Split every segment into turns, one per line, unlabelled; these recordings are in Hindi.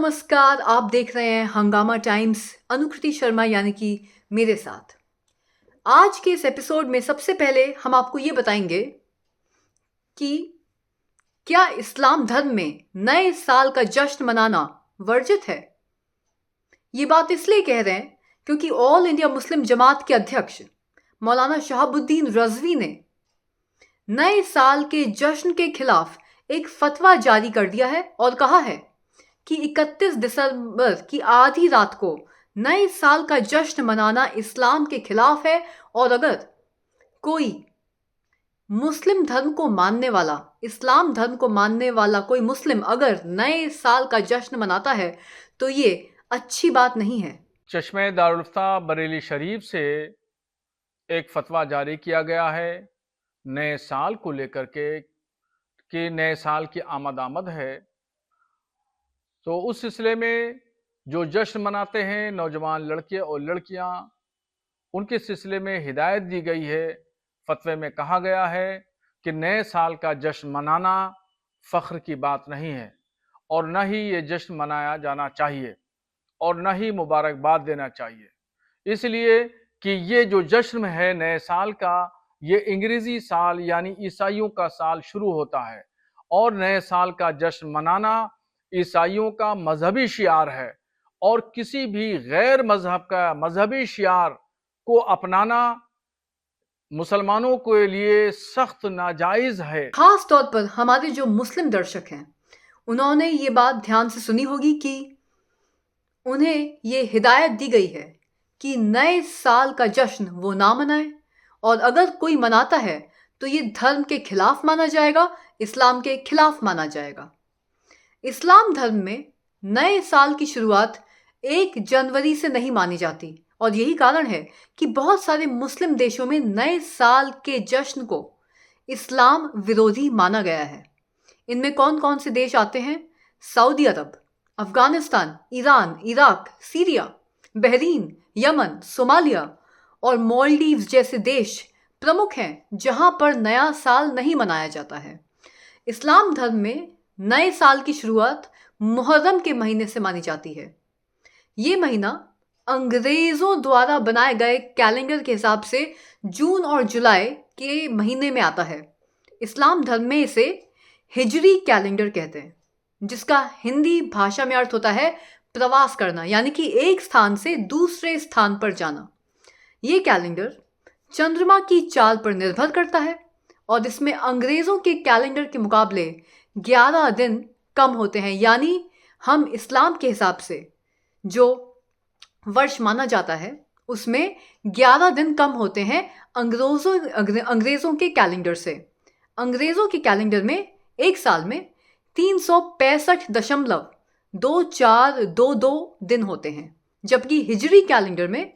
नमस्कार। आप देख रहे हैं हंगामा टाइम्स। अनुकृति शर्मा यानी कि मेरे साथ। आज के इस एपिसोड में सबसे पहले हम आपको ये बताएंगे कि क्या इस्लाम धर्म में नए साल का जश्न मनाना वर्जित है। ये बात इसलिए कह रहे हैं क्योंकि ऑल इंडिया मुस्लिम जमात के अध्यक्ष मौलाना शहाबुद्दीन रजवी ने नए साल के जश्न के खिलाफ एक फतवा जारी कर दिया है और कहा है कि 31 दिसंबर की आधी रात को नए साल का जश्न मनाना इस्लाम के खिलाफ है। और अगर कोई मुस्लिम धर्म को मानने वाला, इस्लाम धर्म को मानने वाला कोई मुस्लिम अगर नए साल का जश्न मनाता है तो ये अच्छी बात नहीं है।
चश्मे दारुल बरेली शरीफ से एक फतवा जारी किया गया है नए साल को लेकर के कि नए साल की आमद है। तो उस सिलसिले में जो जश्न मनाते हैं नौजवान लड़के और लड़कियां, उनके सिलसिले में हिदायत दी गई है। फतवे में कहा गया है कि नए साल का जश्न मनाना फ़ख्र की बात नहीं है और न ही ये जश्न मनाया जाना चाहिए और न ही मुबारकबाद देना चाहिए, इसलिए कि ये जो जश्न है नए साल का, ये अंग्रेज़ी साल यानी ईसाइयों का साल शुरू होता है और नए साल का जश्न मनाना ईसाइयों का मजहबी शियार है और किसी भी गैर मजहब का मजहबी शियार को अपनाना मुसलमानों के लिए सख्त नाजायज़ है।
खास तौर पर हमारे जो मुस्लिम दर्शक हैं उन्होंने ये बात ध्यान से सुनी होगी कि उन्हें ये हिदायत दी गई है कि नए साल का जश्न वो ना मनाए और अगर कोई मनाता है तो ये धर्म के खिलाफ माना जाएगा, इस्लाम के खिलाफ माना जाएगा। इस्लाम धर्म में नए साल की शुरुआत 1 जनवरी से नहीं मानी जाती और यही कारण है कि बहुत सारे मुस्लिम देशों में नए साल के जश्न को इस्लाम विरोधी माना गया है। इनमें कौन कौन से देश आते हैं? Saudi Arab, Afghanistan, Iran, Iraq, Syria, Bahrain, Yemen, Somalia और मालदीव्स जैसे देश प्रमुख हैं जहां पर नया साल नहीं मनाया जाता है। इस्लाम धर्म में नए साल की शुरुआत मुहर्रम के महीने से मानी जाती है। ये महीना अंग्रेजों द्वारा बनाए गए कैलेंडर के हिसाब से जून और जुलाई के महीने में आता है। इस्लाम धर्म में इसे हिजरी कैलेंडर कहते हैं, जिसका हिंदी भाषा में अर्थ होता है प्रवास करना, यानी कि एक स्थान से दूसरे स्थान पर जाना। ये कैलेंडर चंद्रमा की चाल पर निर्भर करता है और इसमें अंग्रेजों के कैलेंडर के मुकाबले 11 दिन कम होते हैं। यानी हम इस्लाम के हिसाब से जो वर्ष माना जाता है उसमें 11 दिन कम होते हैं अंग्रेजों के कैलेंडर से। अंग्रेजों के कैलेंडर में एक साल में 365.2422 दिन होते हैं, जबकि हिजरी कैलेंडर में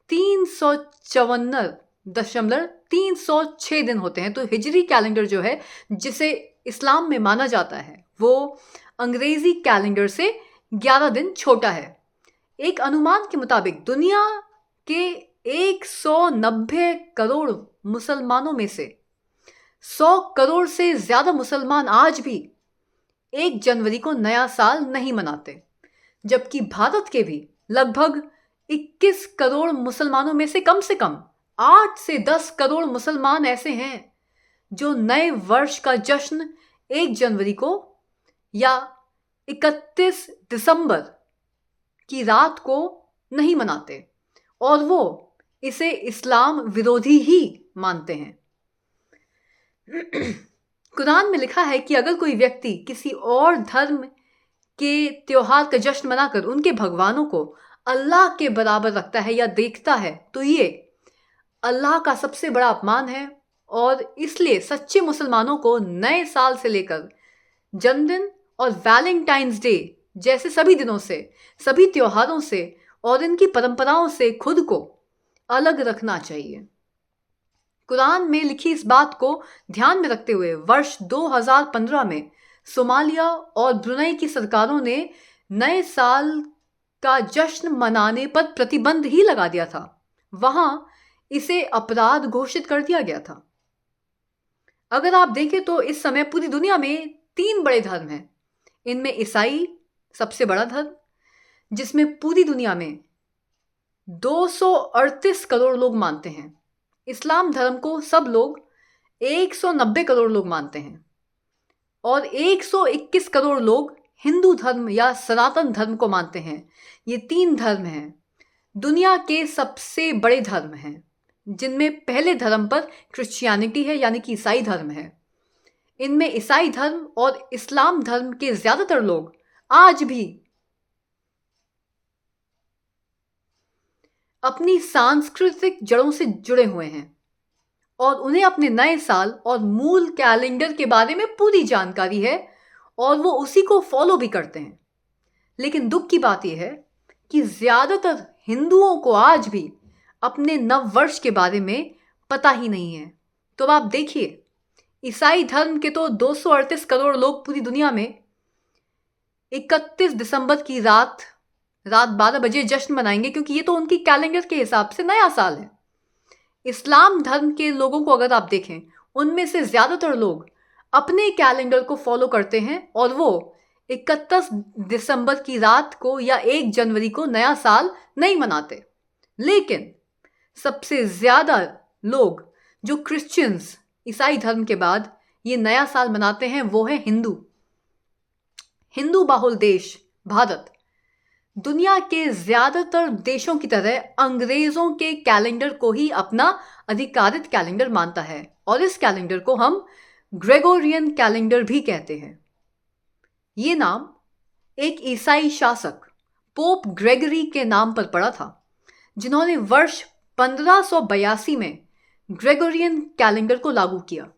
354.306 दिन होते हैं। तो हिजरी कैलेंडर जो है जिसे इस्लाम में माना जाता है वो अंग्रेजी कैलेंडर से 11 दिन छोटा है। एक अनुमान के मुताबिक दुनिया के 190 करोड़ मुसलमानों में से 100 करोड़ से ज्यादा मुसलमान आज भी 1 जनवरी को नया साल नहीं मनाते, जबकि भारत के भी लगभग 21 करोड़ मुसलमानों में से कम 8 से 10 करोड़ मुसलमान ऐसे हैं जो नए वर्ष का जश्न 1 जनवरी को या 31 दिसंबर की रात को नहीं मनाते और वो इसे इस्लाम विरोधी ही मानते हैं। कुरान में लिखा है कि अगर कोई व्यक्ति किसी और धर्म के त्योहार का जश्न मनाकर उनके भगवानों को अल्लाह के बराबर रखता है या देखता है तो ये अल्लाह का सबसे बड़ा अपमान है और इसलिए सच्चे मुसलमानों को नए साल से लेकर जन्मदिन और वैलेंटाइंस डे जैसे सभी दिनों से, सभी त्योहारों से और इनकी परंपराओं से खुद को अलग रखना चाहिए। कुरान में लिखी इस बात को ध्यान में रखते हुए वर्ष 2015 में सोमालिया और ब्रुनई की सरकारों ने नए साल का जश्न मनाने पर प्रतिबंध ही लगा दिया था। वहां इसे अपराध घोषित कर दिया गया था। अगर आप देखें तो इस समय पूरी दुनिया में 3 बड़े धर्म हैं। इनमें ईसाई, सबसे बड़ा धर्म, जिसमें पूरी दुनिया में 238 करोड़ लोग मानते हैं। इस्लाम धर्म को सब लोग 190 करोड़ लोग मानते हैं और 121 करोड़ लोग हिंदू धर्म या सनातन धर्म को मानते हैं। ये 3 धर्म हैं, दुनिया के सबसे बड़े धर्म हैं, जिनमें पहले धर्म पर क्रिश्चियनिटी है, यानी कि ईसाई धर्म है। इनमें ईसाई धर्म और इस्लाम धर्म के ज्यादातर लोग आज भी अपनी सांस्कृतिक जड़ों से जुड़े हुए हैं और उन्हें अपने नए साल और मूल कैलेंडर के बारे में पूरी जानकारी है और वो उसी को फॉलो भी करते हैं। लेकिन दुख की बात यह है कि ज्यादातर हिंदुओं को आज भी अपने नव वर्ष के बारे में पता ही नहीं है। तो अब आप देखिए, ईसाई धर्म के तो 238 करोड़ लोग पूरी दुनिया में 31 दिसंबर की रात 12 बजे जश्न मनाएंगे, क्योंकि ये तो उनकी कैलेंडर के हिसाब से नया साल है। इस्लाम धर्म के लोगों को अगर आप देखें, उनमें से ज्यादातर लोग अपने कैलेंडर को फॉलो करते हैं और वो 31 दिसंबर की रात को या 1 जनवरी को नया साल नहीं मनाते। लेकिन सबसे ज्यादा लोग जो क्रिश्चियंस, ईसाई धर्म के बाद ये नया साल मनाते हैं, वो है हिंदू बाहुल देश भारत दुनिया के ज्यादातर देशों की तरह अंग्रेजों के कैलेंडर को ही अपना अधिकारित कैलेंडर मानता है और इस कैलेंडर को हम ग्रेगोरियन कैलेंडर भी कहते हैं। ये नाम एक ईसाई शासक पोप ग्रेगरी के नाम पर पड़ा था, जिन्होंने वर्ष 1582 में ग्रेगोरियन कैलेंडर को लागू किया।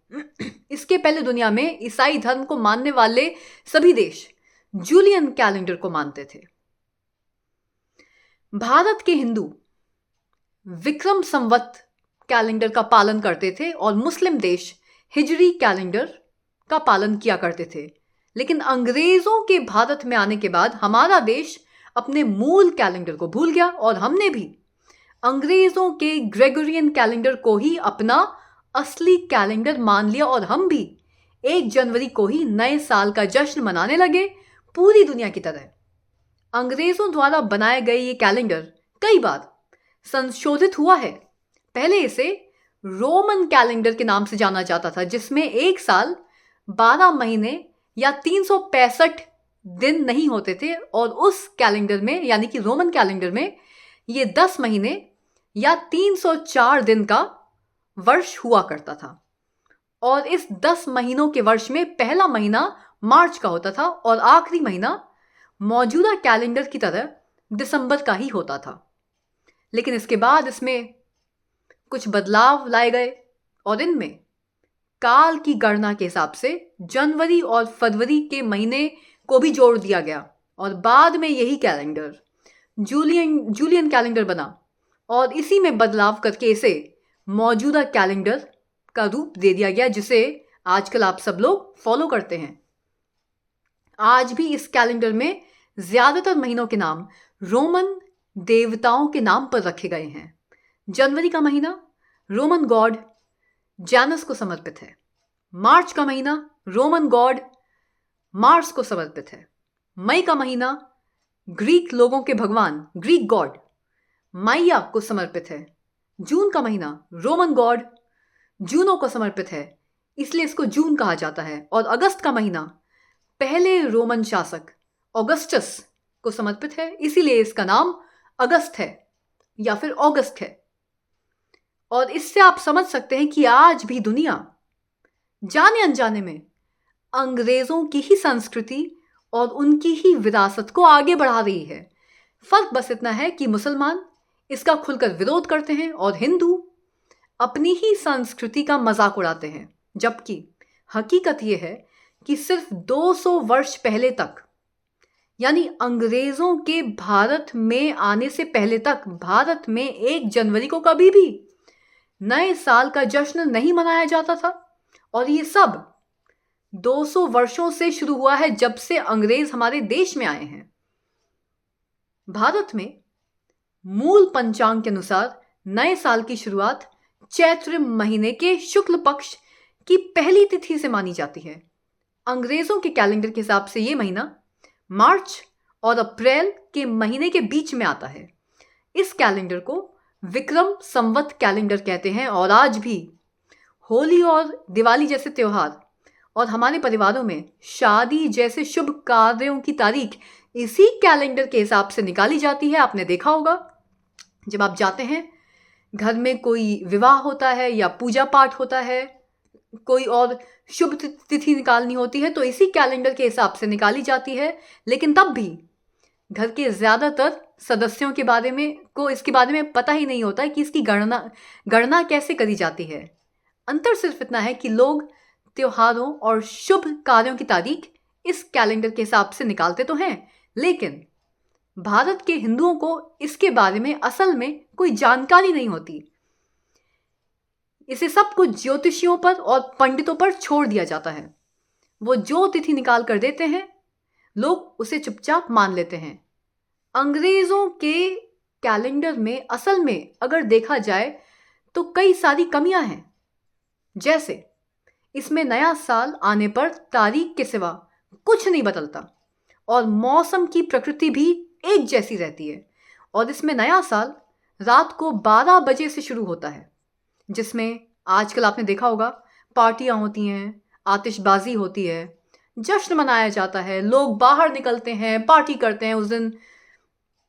इसके पहले दुनिया में ईसाई धर्म को मानने वाले सभी देश जूलियन कैलेंडर को मानते थे। भारत के हिंदू विक्रम संवत कैलेंडर का पालन करते थे और मुस्लिम देश हिजरी कैलेंडर का पालन किया करते थे। लेकिन अंग्रेजों के भारत में आने के बाद हमारा देश अपने मूल कैलेंडर को भूल गया और हमने भी अंग्रेजों के ग्रेगोरियन कैलेंडर को ही अपना असली कैलेंडर मान लिया और हम भी 1 जनवरी को ही नए साल का जश्न मनाने लगे पूरी दुनिया की तरह। अंग्रेजों द्वारा बनाए गए ये कैलेंडर कई बार संशोधित हुआ है। पहले इसे रोमन कैलेंडर के नाम से जाना जाता था, जिसमें एक साल 12 महीने या 365 दिन नहीं होते थे और उस कैलेंडर में, यानी कि रोमन कैलेंडर में, ये 10 महीने या 304 दिन का वर्ष हुआ करता था। और इस 10 महीनों के वर्ष में पहला महीना मार्च का होता था और आखिरी महीना मौजूदा कैलेंडर की तरह दिसंबर का ही होता था। लेकिन इसके बाद इसमें कुछ बदलाव लाए गए और इनमें काल की गणना के हिसाब से जनवरी और फरवरी के महीने को भी जोड़ दिया गया और बाद में यही कैलेंडर जूलियन कैलेंडर बना और इसी में बदलाव करके इसे मौजूदा कैलेंडर का रूप दे दिया गया, जिसे आजकल आप सब लोग फॉलो करते हैं। आज भी इस कैलेंडर में ज्यादातर महीनों के नाम रोमन देवताओं के नाम पर रखे गए हैं। जनवरी का महीना रोमन गॉड जानस को समर्पित है। मार्च का महीना रोमन गॉड मार्स को समर्पित है। मई का महीना ग्रीक लोगों के भगवान ग्रीक गॉड माइया को समर्पित है। जून का महीना रोमन गॉड जूनो को समर्पित है, इसलिए इसको जून कहा जाता है। और अगस्त का महीना पहले रोमन शासक ऑगस्टस को समर्पित है, इसीलिए इसका नाम अगस्त है या फिर अगस्त है। और इससे आप समझ सकते हैं कि आज भी दुनिया जाने अनजाने में अंग्रेजों की ही संस्कृति और उनकी ही विरासत को आगे बढ़ा रही है। फर्क बस इतना है कि मुसलमान इसका खुलकर विरोध करते हैं और हिंदू अपनी ही संस्कृति का मजाक उड़ाते हैं, जबकि हकीकत यह है कि सिर्फ 200 वर्ष पहले तक, यानी अंग्रेजों के भारत में आने से पहले तक, भारत में 1 जनवरी को कभी भी नए साल का जश्न नहीं मनाया जाता था। और ये सब 200 वर्षों से शुरू हुआ है, जब से अंग्रेज हमारे देश में आए हैं। भारत में मूल पंचांग के अनुसार नए साल की शुरुआत चैत्र महीने के शुक्ल पक्ष की पहली तिथि से मानी जाती है। अंग्रेजों के कैलेंडर के हिसाब से ये महीना मार्च और अप्रैल के महीने के बीच में आता है। इस कैलेंडर को विक्रम संवत कैलेंडर कहते हैं और आज भी होली और दिवाली जैसे त्योहार और हमारे परिवारों में शादी जैसे शुभ कार्यों की तारीख इसी कैलेंडर के हिसाब से निकाली जाती है। आपने देखा होगा, जब आप जाते हैं, घर में कोई विवाह होता है या पूजा पाठ होता है, कोई और शुभ तिथि निकालनी होती है तो इसी कैलेंडर के हिसाब से निकाली जाती है। लेकिन तब भी घर के ज़्यादातर सदस्यों के बारे में इसके बारे में पता ही नहीं होता है कि इसकी गणना कैसे करी जाती है। अंतर सिर्फ इतना है कि लोग त्योहारों और शुभ कार्यों की तारीख इस कैलेंडर के हिसाब से निकालते तो हैं, लेकिन भारत के हिंदुओं को इसके बारे में असल में कोई जानकारी नहीं होती। इसे सब कुछ ज्योतिषियों पर और पंडितों पर छोड़ दिया जाता है। वो जो तिथि निकाल कर देते हैं, लोग उसे चुपचाप मान लेते हैं। अंग्रेजों के कैलेंडर में असल में अगर देखा जाए तो कई सारी कमियां हैं। जैसे इसमें नया साल आने पर तारीख के सिवा कुछ नहीं बदलता और मौसम की प्रकृति भी एक जैसी रहती है। और इसमें नया साल रात को 12 बजे से शुरू होता है, जिसमें आजकल आपने देखा होगा पार्टियां होती हैं, आतिशबाजी होती है, जश्न मनाया जाता है, लोग बाहर निकलते हैं, पार्टी करते हैं। उस दिन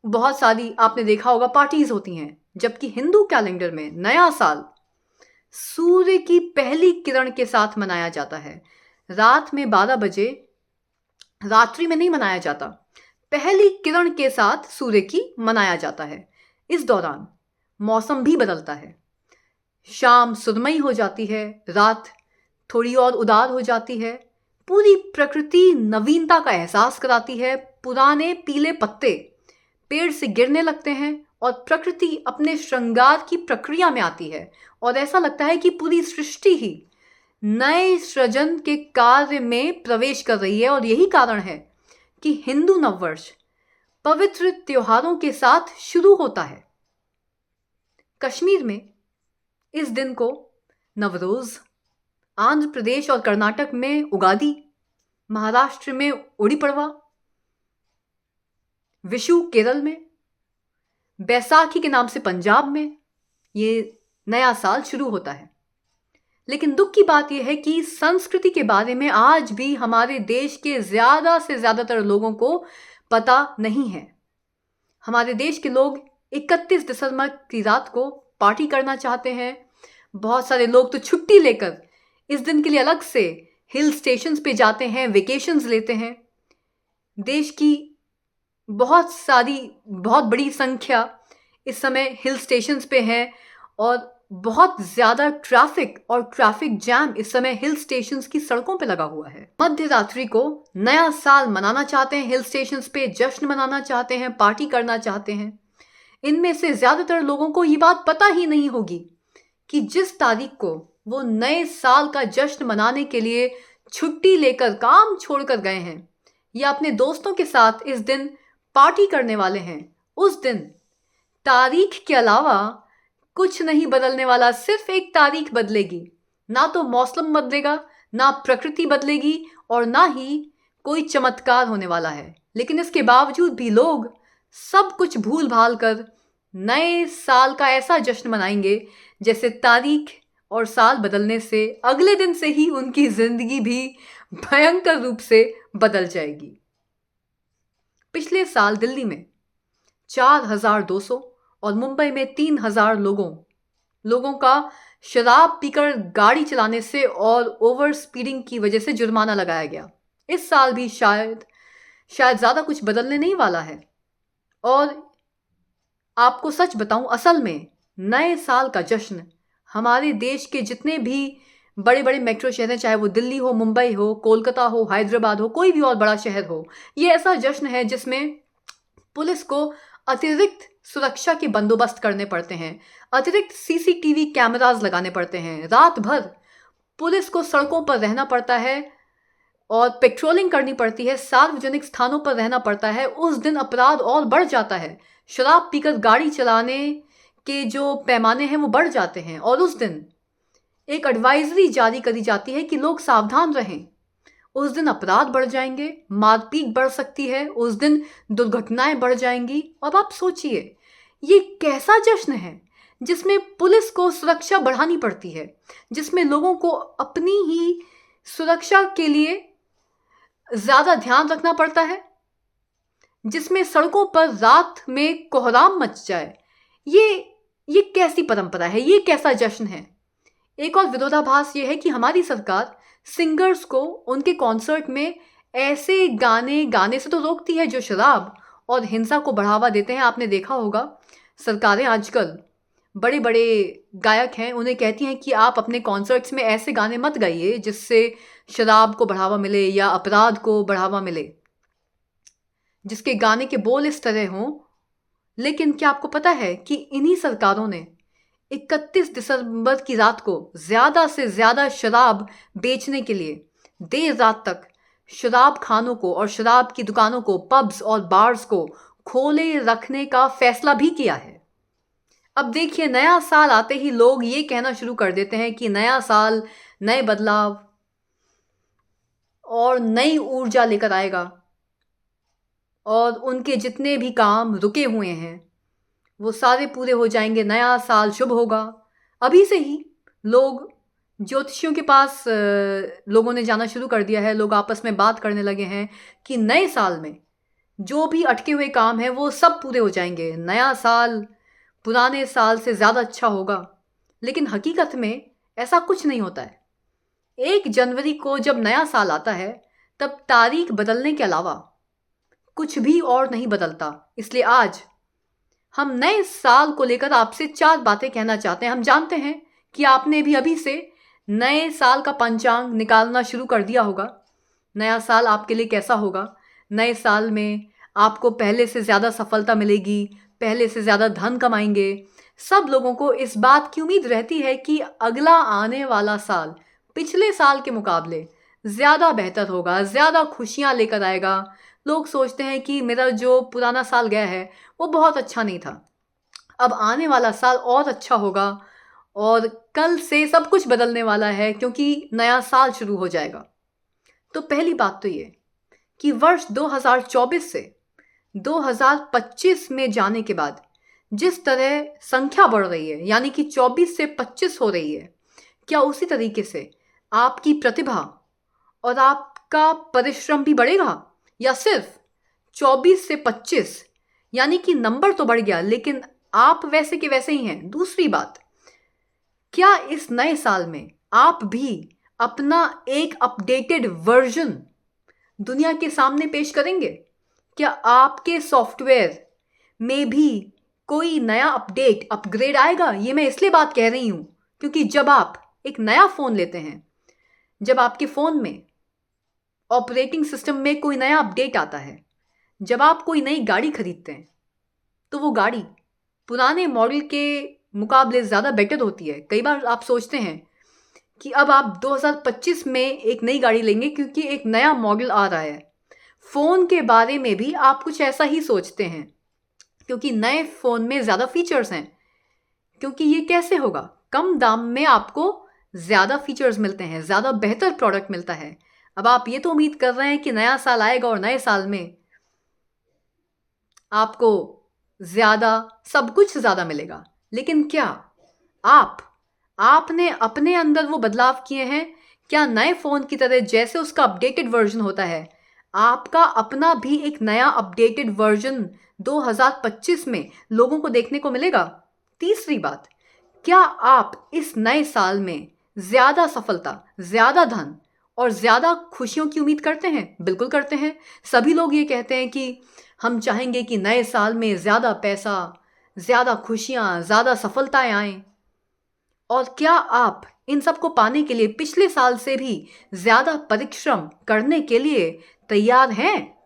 बहुत सारी आपने देखा होगा पार्टीज होती हैं। जबकि हिंदू कैलेंडर में नया साल सूर्य की पहली किरण के साथ मनाया जाता है। रात में 12 बजे रात्रि में नहीं मनाया जाता, पहली किरण के साथ सूर्य की मनाया जाता है। इस दौरान मौसम भी बदलता है, शाम सुरमई हो जाती है, रात थोड़ी और उदार हो जाती है। पूरी प्रकृति नवीनता का एहसास कराती है। पुराने पीले पत्ते पेड़ से गिरने लगते हैं और प्रकृति अपने श्रृंगार की प्रक्रिया में आती है और ऐसा लगता है कि पूरी सृष्टि ही नए सृजन के कार्य में प्रवेश कर रही है। और यही कारण है कि हिंदू नववर्ष पवित्र त्योहारों के साथ शुरू होता है। कश्मीर में इस दिन को नवरोज, आंध्र प्रदेश और कर्नाटक में उगादी, महाराष्ट्र में उड़ी पड़वा, विशु केरल में, बैसाखी के नाम से पंजाब में ये नया साल शुरू होता है। लेकिन दुख की बात यह है कि संस्कृति के बारे में आज भी हमारे देश के ज़्यादा से ज़्यादातर लोगों को पता नहीं है। हमारे देश के लोग 31 दिसंबर की रात को पार्टी करना चाहते हैं। बहुत सारे लोग तो छुट्टी लेकर इस दिन के लिए अलग से हिल स्टेशंस पे जाते हैं, वेकेशंस लेते हैं। देश की बहुत बड़ी संख्या इस समय हिल स्टेशंस पे है और बहुत ज़्यादा ट्रैफिक जैम इस समय हिल स्टेशंस की सड़कों पे लगा हुआ है। मध्य रात्रि को नया साल मनाना चाहते हैं, हिल स्टेशंस पे जश्न मनाना चाहते हैं, पार्टी करना चाहते हैं। इनमें से ज़्यादातर लोगों को ये बात पता ही नहीं होगी कि जिस तारीख को वो नए साल का जश्न मनाने के लिए छुट्टी लेकर काम छोड़कर गए हैं या अपने दोस्तों के साथ इस दिन पार्टी करने वाले हैं, उस दिन तारीख के अलावा कुछ नहीं बदलने वाला। सिर्फ एक तारीख बदलेगी, ना तो मौसम बदलेगा, ना प्रकृति बदलेगी और ना ही कोई चमत्कार होने वाला है। लेकिन इसके बावजूद भी लोग सब कुछ भूल भाल कर नए साल का ऐसा जश्न मनाएंगे जैसे तारीख और साल बदलने से अगले दिन से ही उनकी जिंदगी भी भयंकर रूप से बदल जाएगी। पिछले साल दिल्ली में 4,200 और मुंबई में 3,000 लोगों का शराब पीकर गाड़ी चलाने से और ओवर स्पीडिंग की वजह से जुर्माना लगाया गया। इस साल भी शायद ज़्यादा कुछ बदलने नहीं वाला है। और आपको सच बताऊं, असल में नए साल का जश्न हमारे देश के जितने भी बड़े बड़े मेट्रो शहर हैं, चाहे वो दिल्ली हो, मुंबई हो, कोलकाता हो, हैदराबाद हो, कोई भी और बड़ा शहर हो, ये ऐसा जश्न है जिसमें पुलिस को अतिरिक्त सुरक्षा के बंदोबस्त करने पड़ते हैं, अतिरिक्त सीसीटीवी कैमरास लगाने पड़ते हैं, रात भर पुलिस को सड़कों पर रहना पड़ता है और पेट्रोलिंग करनी पड़ती है, सार्वजनिक स्थानों पर रहना पड़ता है। उस दिन अपराध और बढ़ जाता है, शराब पीकर गाड़ी चलाने के जो पैमाने हैं वो बढ़ जाते हैं। और उस दिन एक एडवाइजरी जारी करी जाती है कि लोग सावधान रहें। उस दिन अपराध बढ़ जाएंगे, मारपीट बढ़ सकती है, उस दिन दुर्घटनाएं बढ़ जाएंगी। अब आप सोचिए, ये कैसा जश्न है जिसमें पुलिस को सुरक्षा बढ़ानी पड़ती है, जिसमें लोगों को अपनी ही सुरक्षा के लिए ज्यादा ध्यान रखना पड़ता है, जिसमें सड़कों पर रात में कोहराम मच जाए। ये कैसी परंपरा है, ये कैसा जश्न है। एक और विरोधाभास ये है कि हमारी सरकार सिंगर्स को उनके कॉन्सर्ट में ऐसे गाने गाने से तो रोकती है जो शराब और हिंसा को बढ़ावा देते हैं। आपने देखा होगा, सरकारें आजकल बड़े बड़े गायक हैं, उन्हें कहती हैं कि आप अपने कॉन्सर्ट्स में ऐसे गाने मत गाइए जिससे शराब को बढ़ावा मिले या अपराध को बढ़ावा मिले, जिसके गाने के बोल इस तरह हों। लेकिन क्या आपको पता है कि इन्हीं सरकारों ने 31 दिसंबर की रात को ज़्यादा से ज़्यादा शराब बेचने के लिए देर रात तक शराब खानों को और शराब की दुकानों को, पब्स और बार्स को खोले रखने का फैसला भी किया है। अब देखिए, नया साल आते ही लोग ये कहना शुरू कर देते हैं कि नया साल नए बदलाव और नई ऊर्जा लेकर आएगा और उनके जितने भी काम रुके हुए हैं वो सारे पूरे हो जाएंगे, नया साल शुभ होगा। अभी से ही लोग ज्योतिषियों के पास लोगों ने जाना शुरू कर दिया है। लोग आपस में बात करने लगे हैं कि नए साल में जो भी अटके हुए काम हैं वो सब पूरे हो जाएंगे, नया साल पुराने साल से ज़्यादा अच्छा होगा। लेकिन हकीकत में ऐसा कुछ नहीं होता है। 1 जनवरी को जब नया साल आता है तब तारीख बदलने के अलावा कुछ भी और नहीं बदलता। इसलिए आज हम नए साल को लेकर आपसे 4 बातें कहना चाहते हैं। हम जानते हैं कि आपने भी अभी से नए साल का पंचांग निकालना शुरू कर दिया होगा। नया साल आपके लिए कैसा होगा? नए साल में आपको पहले से ज़्यादा सफलता मिलेगी, पहले से ज़्यादा धन कमाएंगे। सब लोगों को इस बात की उम्मीद रहती है कि अगला आने वाला साल पिछले साल के मुकाबले ज़्यादा बेहतर होगा, ज़्यादा खुशियाँ लेकर आएगा। लोग सोचते हैं कि मेरा जो पुराना साल गया है वो बहुत अच्छा नहीं था, अब आने वाला साल और अच्छा होगा और कल से सब कुछ बदलने वाला है क्योंकि नया साल शुरू हो जाएगा। तो पहली बात तो ये कि वर्ष 2024 से 2025 में जाने के बाद जिस तरह संख्या बढ़ रही है, यानी कि 24 से 25 हो रही है, क्या उसी तरीके से आपकी प्रतिभा और आपका परिश्रम भी बढ़ेगा, या सिर्फ 24 से 25 यानी कि नंबर तो बढ़ गया लेकिन आप वैसे के वैसे ही हैं? दूसरी बात, क्या इस नए साल में आप भी अपना एक अपडेटेड वर्जन दुनिया के सामने पेश करेंगे? क्या आपके सॉफ्टवेयर में भी कोई नया अपडेट, अपग्रेड आएगा? ये मैं इसलिए बात कह रही हूँ क्योंकि जब आप एक नया फ़ोन लेते हैं, जब आपके फ़ोन में ऑपरेटिंग सिस्टम में कोई नया अपडेट आता है, जब आप कोई नई गाड़ी खरीदते हैं, तो वो गाड़ी पुराने मॉडल के मुकाबले ज़्यादा बेटर होती है। कई बार आप सोचते हैं कि अब आप 2025 में एक नई गाड़ी लेंगे क्योंकि एक नया मॉडल आ रहा है। फ़ोन के बारे में भी आप कुछ ऐसा ही सोचते हैं क्योंकि नए फ़ोन में ज़्यादा फीचर्स हैं। क्योंकि ये कैसे होगा? कम दाम में आपको ज़्यादा फीचर्स मिलते हैं, ज़्यादा बेहतर प्रोडक्ट मिलता है। अब आप ये तो उम्मीद कर रहे हैं कि नया साल आएगा और नए साल में आपको ज़्यादा, सब कुछ ज़्यादा मिलेगा। लेकिन क्या आपने अपने अंदर वो बदलाव किए हैं? क्या नए फ़ोन की तरह जैसे उसका अपडेटेड वर्जन होता है, आपका अपना भी एक नया अपडेटेड वर्जन 2025 में लोगों को देखने को मिलेगा? तीसरी बात, क्या आप इस नए साल में ज़्यादा सफलता, ज़्यादा धन और ज़्यादा खुशियों की उम्मीद करते हैं? बिल्कुल करते हैं। सभी लोग ये कहते हैं कि हम चाहेंगे कि नए साल में ज़्यादा पैसा, ज़्यादा खुशियाँ, ज़्यादा सफलताएं आएं। और क्या आप इन सब को पाने के लिए पिछले साल से भी ज़्यादा परिश्रम करने के लिए तैयार हैं?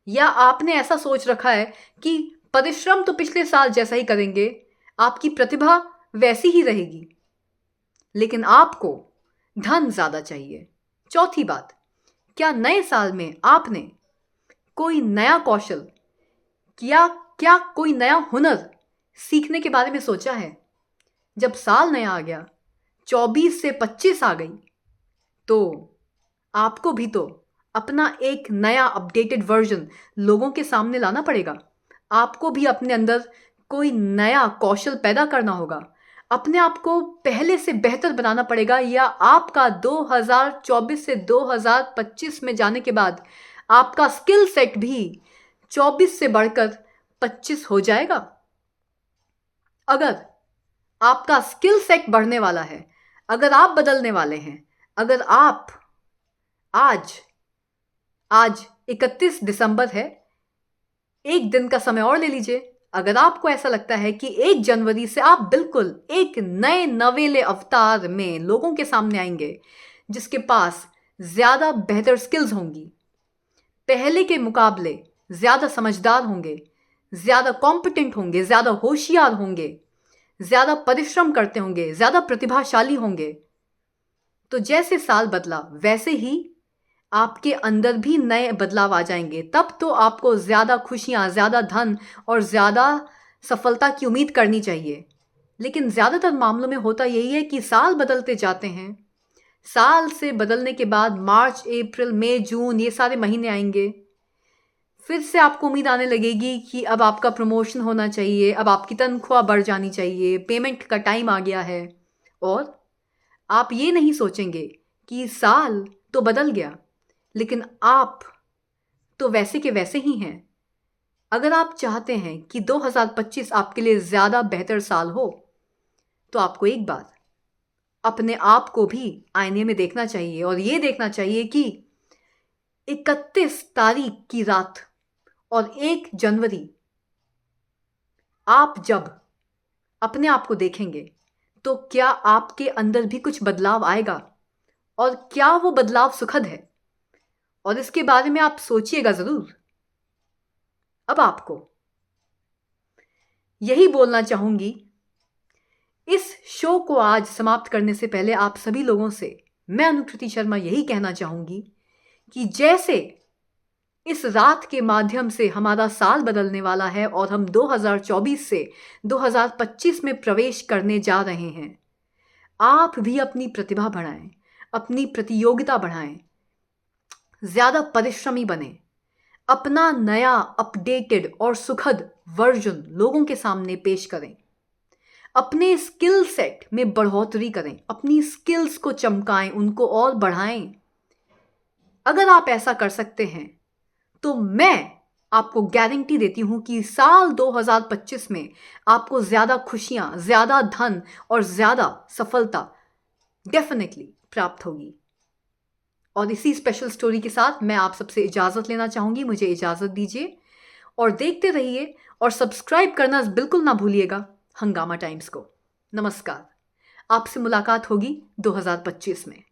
या आपने ऐसा सोच रखा है कि परिश्रम तो पिछले साल जैसा ही करेंगे, आपकी प्रतिभा वैसी ही रहेगी, लेकिन आपको धन ज़्यादा चाहिए? चौथी बात, क्या नए साल में आपने कोई नया कौशल क्या कोई नया हुनर सीखने के बारे में सोचा है? जब साल नया आ गया, 24 से 25 आ गई, तो आपको भी तो अपना एक नया अपडेटेड वर्जन लोगों के सामने लाना पड़ेगा। आपको भी अपने अंदर कोई नया कौशल पैदा करना होगा, अपने आप को पहले से बेहतर बनाना पड़ेगा, या आपका 2024 से 2025 में जाने के बाद आपका स्किल सेट भी 24 से बढ़कर 25 हो जाएगा। अगर आपका स्किल सेट बढ़ने वाला है, अगर आप बदलने वाले हैं, अगर आप आज 31 दिसंबर है, एक दिन का समय और ले लीजिए। अगर आपको ऐसा लगता है कि 1 जनवरी से आप बिल्कुल एक नए नवेले अवतार में लोगों के सामने आएंगे, जिसके पास ज्यादा बेहतर स्किल्स होंगी, पहले के मुकाबले ज्यादा समझदार होंगे, ज्यादा कॉम्पिटेंट होंगे, ज्यादा होशियार होंगे, ज्यादा परिश्रम करते होंगे, ज्यादा प्रतिभाशाली होंगे, तो जैसे साल बदला वैसे ही आपके अंदर भी नए बदलाव आ जाएंगे। तब तो आपको ज्यादा खुशियां, ज्यादा धन और ज्यादा सफलता की उम्मीद करनी चाहिए। लेकिन ज्यादातर मामलों में होता यही है कि साल बदलते जाते हैं, साल से बदलने के बाद मार्च, अप्रैल, मई, जून, ये सारे महीने आएंगे, फिर से आपको उम्मीद आने लगेगी कि अब आपका प्रमोशन होना चाहिए, अब आपकी तनख्वाह बढ़ जानी चाहिए, पेमेंट का टाइम आ गया है। और आप ये नहीं सोचेंगे कि साल तो बदल गया, लेकिन आप तो वैसे के वैसे ही हैं। अगर आप चाहते हैं कि 2025 आपके लिए ज्यादा बेहतर साल हो, तो आपको एक बार अपने आप को भी आईने में देखना चाहिए और ये देखना चाहिए कि 31 तारीख की रात और 1 जनवरी आप जब अपने आप को देखेंगे, तो क्या आपके अंदर भी कुछ बदलाव आएगा, और क्या वो बदलाव सुखद है? और इसके बारे में आप सोचिएगा जरूर। अब आपको यही बोलना चाहूंगी, इस शो को आज समाप्त करने से पहले आप सभी लोगों से मैं अनुकृति शर्मा यही कहना चाहूंगी कि जैसे इस रात के माध्यम से हमारा साल बदलने वाला है और हम 2024 से 2025 में प्रवेश करने जा रहे हैं, आप भी अपनी प्रतिभा बढ़ाएं, अपनी प्रतियोगिता बढ़ाएं, ज्यादा परिश्रमी बने, अपना नया अपडेटेड और सुखद वर्जन लोगों के सामने पेश करें, अपने स्किल सेट में बढ़ोतरी करें, अपनी स्किल्स को चमकाएं, उनको और बढ़ाएं। अगर आप ऐसा कर सकते हैं तो मैं आपको गारंटी देती हूं कि साल 2025 में आपको ज्यादा खुशियां, ज्यादा धन और ज्यादा सफलता डेफिनेटली प्राप्त होगी। और इसी स्पेशल स्टोरी के साथ मैं आप सबसे इजाजत लेना चाहूंगी। मुझे इजाजत दीजिए और देखते रहिए और सब्सक्राइब करना बिल्कुल ना भूलिएगा हंगामा टाइम्स को। नमस्कार, आपसे मुलाकात होगी 2025 में।